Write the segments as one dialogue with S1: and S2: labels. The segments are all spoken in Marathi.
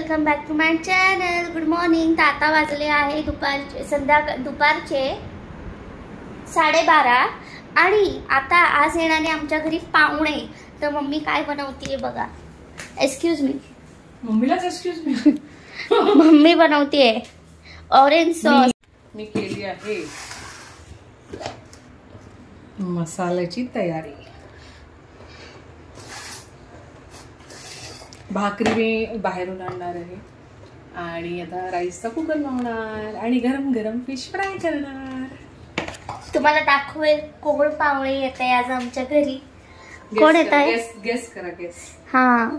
S1: Welcome back to my channel. Good morning. तर आता वाजले आहे दुपारचे 12:30 आणि आता आज येणारे आमच्या घरी पाहुणे. तर मम्मी काय बनवतीये बघा. Excuse me.
S2: मम्मीलाच एक्सक्यूज मी.
S1: मम्मी बनवतीये ऑरेंज सॉस.
S2: मी केली आहे मसाल्याची तयारी. भाकरी मी बाहेरून आणणार आहे आणि आता राईसचा कुकर लावणार आणि गरम गरम फिश फ्राय करणार.
S1: तुम्हाला दाखवेल कोण पाहुणे येत आहे आज आमच्या घरी. कोण येत आहे
S2: गेस करा. गेस.
S1: हा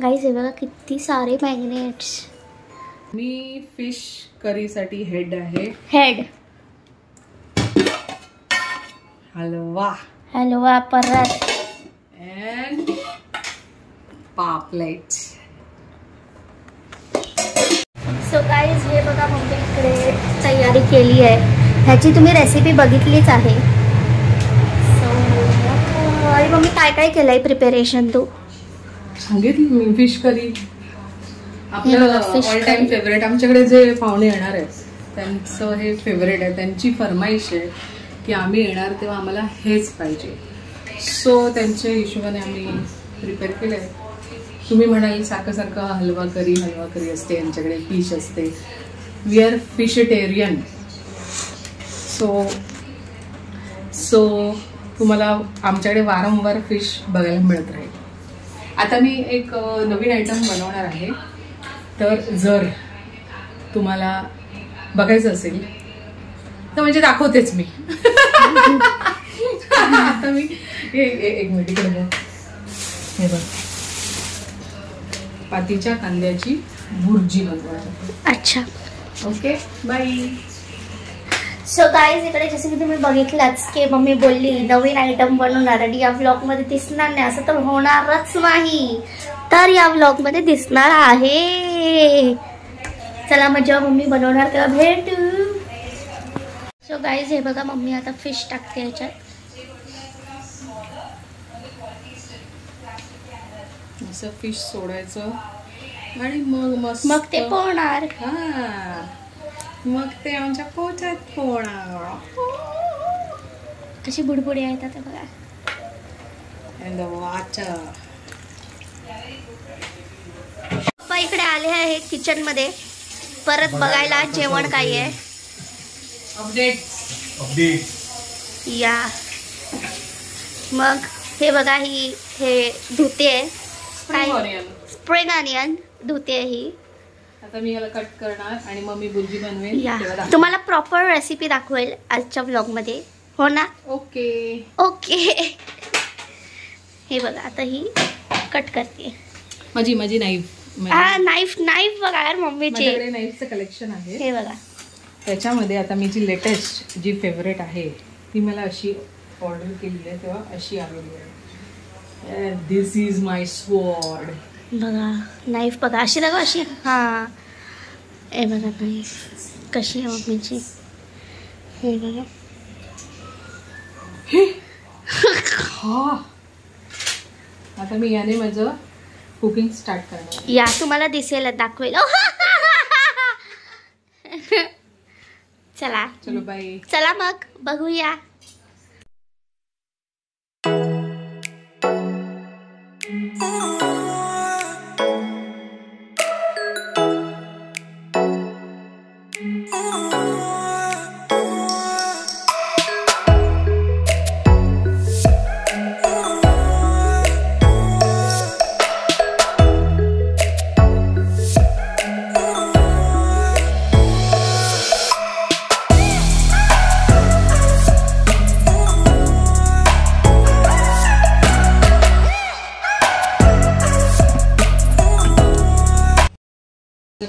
S1: गाईस हे बघा किती सारे मॅग्नेट्स.
S2: मी फिश करीसाठी हेड आहे.
S1: हेड हलवा परत
S2: and पापलेट.
S1: सो गाईज हे बघा मम्मी इकडे तयारी केली आहे. ह्याची तुम्ही रेसिपी बघितलीच आहे. आणि मम्मी काय काय केलंय प्रिपरेशन तू
S2: सांगितली मी. फिश करी आपलं ऑल टाइम फेवरेट. आमच्याकडे जे पाहुणे येणार आहेत त्यांचं हे फेवरेट आहे. त्यांची फरमाईश आहे की आम्ही येणार तेव्हा आम्हाला हेच पाहिजे. सो त्यांच्या हिशोबाने आम्ही प्रिपेअर केलं आहे. तुम्ही म्हणाल सारखं हलवा करी असते यांच्याकडे. फिश असते. We R फिशटेरियन. सो तुम्हाला आमच्याकडे वारंवार फिश बघायला मिळत राहील. आता मी एक नवीन आयटम बनवणार आहे. तर जर तुम्हाला बघायचं असेल तर म्हणजे दाखवतेच मी. आता मी एक मिनिट इकडे बघ. हे बघ पातीच्या कांद्याची भुर्जी बनवणार.
S1: अच्छा
S2: ओके बाय.
S1: सो गाईज इकडे जसं की तुम्ही बघितलंच की मम्मी बोलली नवीन आयटम बनवणार आणि या व्लॉग मध्ये दिसणार नाही असं तर होणारच नाही. तर या व्लॉग मध्ये दिसणार आहे. चला मग जेव्हा मम्मी बनवणार तेव्हा भेटू. सो गाईज हे बघा मम्मी आता फिश टाकते याच्यात.
S2: असं फिश सोडायचं आणि मग
S1: ते पोहणार.
S2: मग ते आमच्या पोटात पोहणार.
S1: कशी बुडबुडी आहेत आता बघा. पप्पा इकडे आले आहे किचन मध्ये परत बघायला जेवण काय आहे.
S2: अपडेट
S1: या मग हे बघा हे धुते स्प्रिंग ऑनियन धुते ही.
S2: आता मी याला कट करणार आणि मग मी भुर्जी बनवेन.
S1: तुम्हाला प्रॉपर रेसिपी दाखवेल आजच्या व्लॉग मध्ये. हो ना. ओके हे बघा आता ही कट करते.
S2: माझी
S1: नाईफ बघा यार मम्मीची.
S2: नाईफचं कलेक्शन आहे.
S1: हे बघा
S2: त्याच्यामध्ये आता मी जी लेटेस्ट जी फेवरेट आहे ती मला अशी ऑर्डर केली आहे तेव्हा अशी आलेली आहे. दिस इज माय स्वॉर्ड. बघा
S1: नाईफ बघा अशी दाखवा अशी. हा हे बघा नाईफ कशी आहे मम्मीची. हे बघा
S2: हा. आता मी याने माझं कुकिंग स्टार्ट करणार.
S1: या तुम्हाला दिसेल दाखवेल. चलो बाय. चला मग बघूया.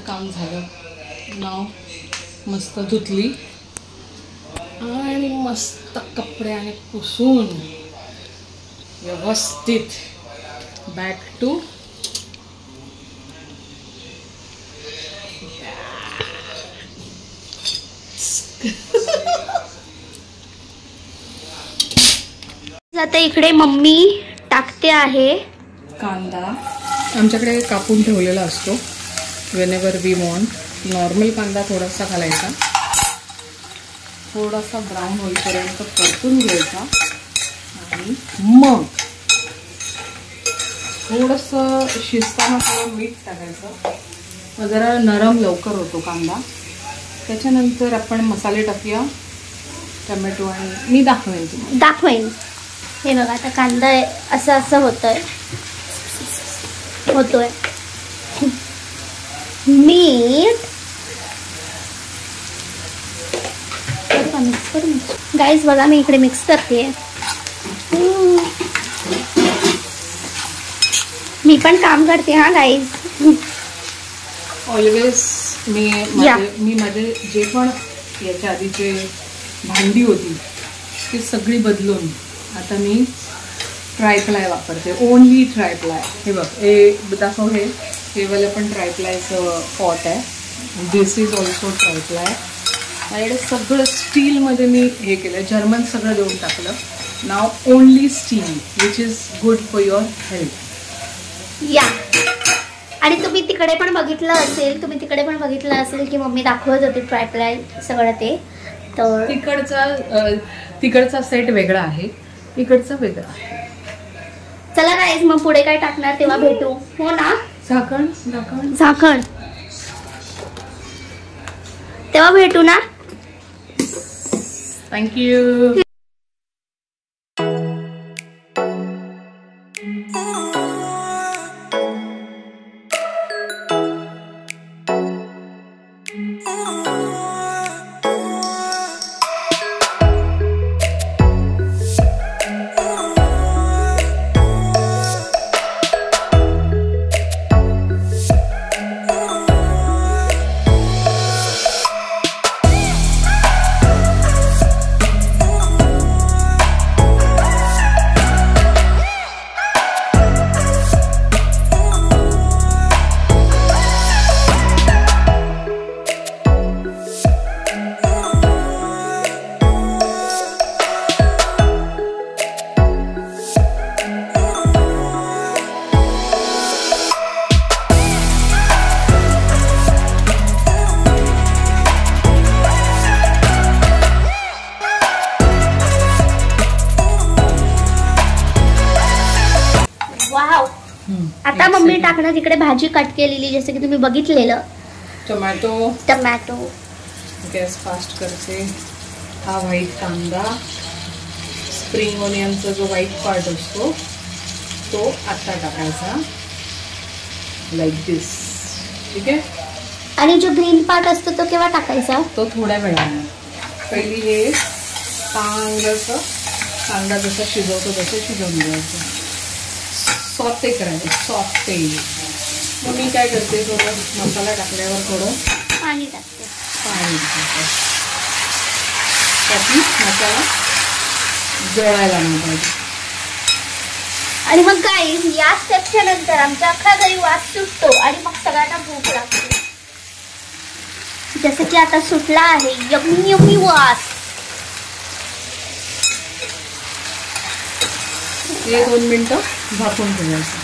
S2: काम झालं. नाव मस्त धुतली आणि मस्त कपड्याने पुसून व्यवस्थित बॅक टू
S1: आता इकडे मम्मी टाकते आहे
S2: कांदा. आमच्याकडे कापून ठेवलेला असतो वेनेवर वी वॉन्ट. नॉर्मल कांदा थोडासा घालायचा, थोडासा ब्राऊन होईपर्यंत परतून घ्यायचा आणि मग थोडंसं शिजताना थोडं मीठ टाकायचं. मग जरा नरम लवकर होतो कांदा. त्याच्यानंतर आपण मसाले टाकूया, टमॅटो आणि मी
S1: दाखवेन. हे बघा आता कांदा असं होतोय मीठ मिक्स करून. गाईज बघा मी इकडे मिक्स करते. मी पण काम करते हा गाईज.
S2: ऑलवेज मी माझे जे पण याच्या आधीचे भांडी होती ती सगळी बदलून आता मी ट्रायप्लाय वापरते. Only tri-ply. हे बघ, हे दाखव. हे वाला पण ट्रायप्लायचं पॉट आहे. दिस इज ऑल्सो ट्रायप्लाय. माझ्याकडे सगळं स्टीलमध्ये मी हे केलं, जर्मन सगळं देऊन टाकलं. नाव only steel which is good for your health.
S1: या आणि तुम्ही तिकडे पण बघितलं असेल की मम्मी दाखवत होती ट्रायप्लाय सगळं ते. तर
S2: तिकडचा सेट वेगळा आहे, इकडचा वेगळा आहे.
S1: चला गाईज मग पुढे काय टाकणार तेव्हा भेटू. हो ना. झाकण तेव्हा भेटू ना.
S2: थँक्यू.
S1: आता मम्मी टाकणार तिकडे भाजी कट केलेली, जसं की तुम्ही बघितलेलं. टमॅटो
S2: गॅस फास्ट करते. हा व्हाईट कांदा, स्प्रिंग ओनियनचा जो व्हाईट पार्ट असतो तो आता टाकायचा, लाईक दिस. ठीक आहे.
S1: आणि जो ग्रीन पार्ट असतो तो केव्हा टाकायचा?
S2: तो थोड्या वेळाने. पहिली हे चांगलंसं कांदा जसं शिजवतो तसं शिजवून घ्यायचं, सॉटे करायचं. सॉटे. मग मी काय करते, थोडं मसाला टाकल्यावर थोडं
S1: पाणी टाकते.
S2: त्याची मसाला जळायला नाही पाहिजे.
S1: आणि मग काय या स्टेपच्या नंतर आमच्या अख्खा घरी वास सुटतो आणि मग सगळ्यांना भूक लागते. जसं की आता सुटला आहे यम्मी यम्मी वास.
S2: हे 2 मिनिटं झाकून ठेवायचं.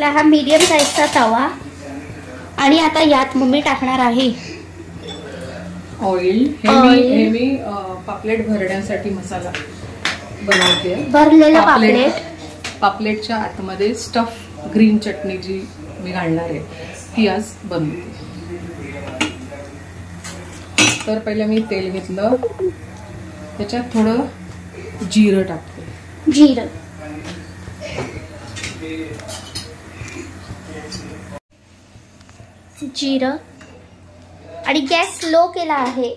S1: आपला हा मीडियम साईजचा तवा आणि आता यात मम्मी टाकणार आहे
S2: ऑइल. हे मी पापलेट भरण्यासाठी मसाला बनवते.
S1: भरलेला पापलेट.
S2: पापलेटच्या आतमध्ये स्टफ ग्रीन चटणी जी मी घालणार आहे ती आज बनवते. तर पहिलं मी तेल घेतलं, त्याच्यात थोडं जिरं टाकते.
S1: जिरं आणि गॅस लो केला आहे.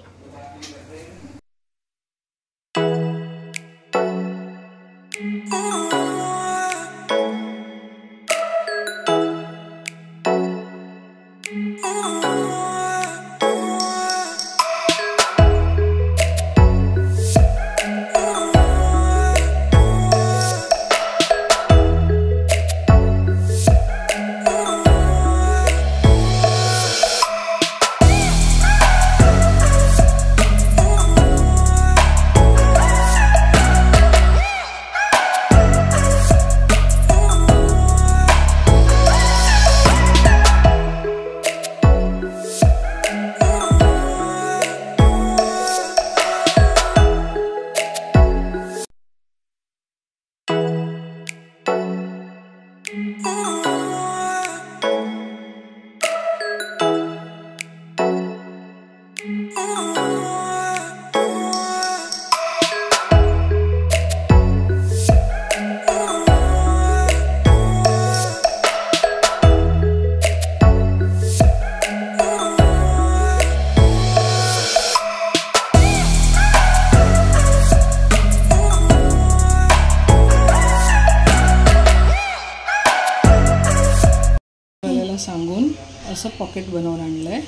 S2: सांगून असं पॉकेट बनवून आणलंय.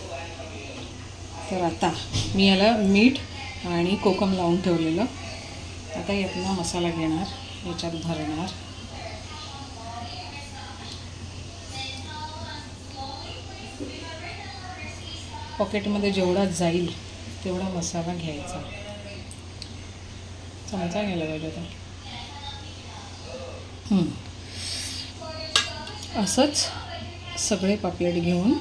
S2: तर आता मी याला मीठ आणि कोकम लावून ठेवलेलं. आता यातला मसाला घेणार, याच्यात भरणार. पॉकेटमध्ये जेवढा जाईल तेवढा मसाला घ्यायचा. चमचा घ्यायला पाहिजे आता. असंच सगळे पापलेट घेऊन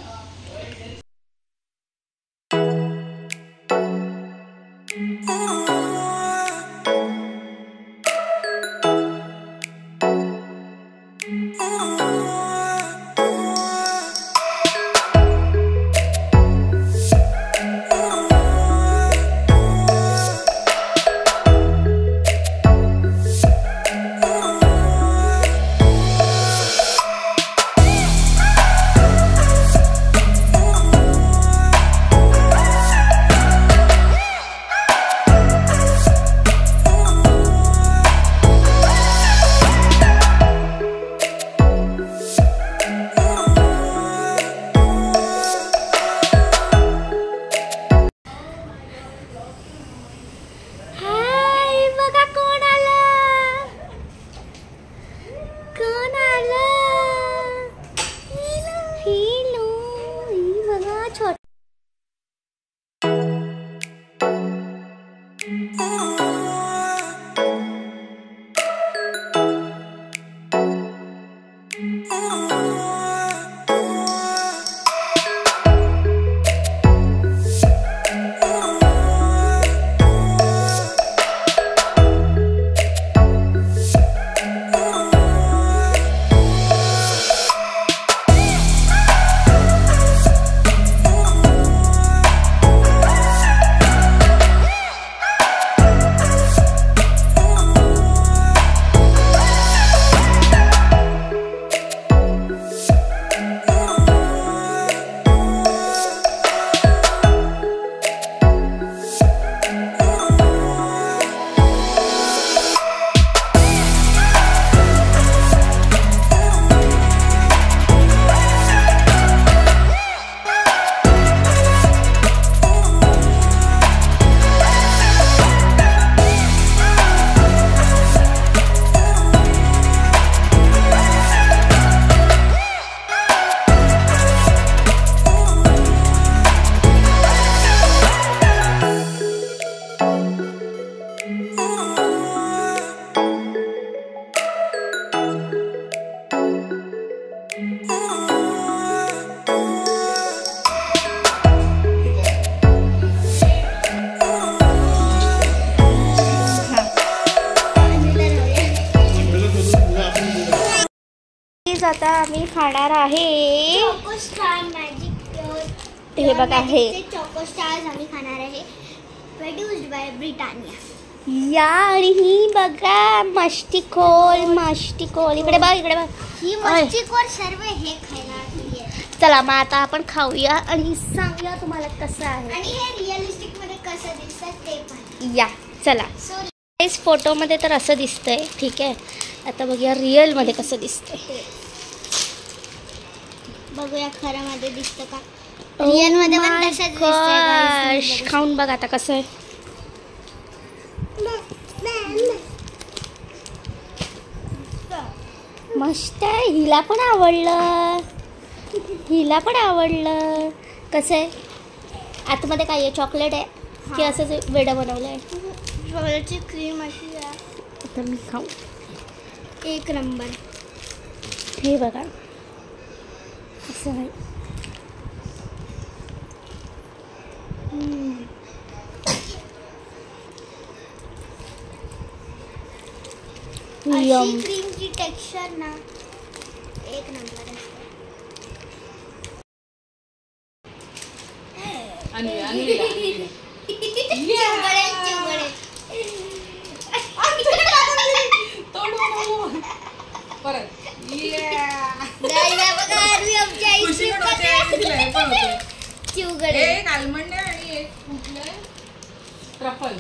S1: गाईज आता आम्ही खाणार आहे
S3: चोको स्टार मॅजिक
S1: हे बघा हे
S3: चोको स्टार्स आम्ही खाणार आहे प्रोड्यूस्ड बाय ब्रिटानिया
S1: या आणि ही बघा मस्तिकोल इकडे बघ
S3: ही मस्तिकोर सर्व हे खायला आहे.
S1: चला मग आता आपण खाऊया आणि सांगूया तुम्हाला कसं आहे
S3: आणि हे रिअलिस्टिक मध्ये कसं दिसतं ते पण.
S1: या चला
S3: सो
S1: इस फोटोमध्ये तर असं दिसतंय ठीक आहे. आता बघूया रिअल मध्ये कसं दिसतंय.
S3: बघूया खरं मध्ये दिसतं का. रिअल मध्ये पण तसंच दिसतंय.
S1: खाऊन बघ आता कसं आहे. मस्त आहे. हिला पण आवडलं. कसं आहे आतमध्ये काय आहे चॉकलेट आहे की असंच वेडं बनवलं आहे.
S3: चॉकलेटची क्रीम अशी आहे.
S1: आता मी खाऊ.
S3: एक नंबर.
S1: हे बघा असं आहे.
S3: अशी क्रीमची टेक्स्चर ना एक नंबर असते.
S1: ट्रफल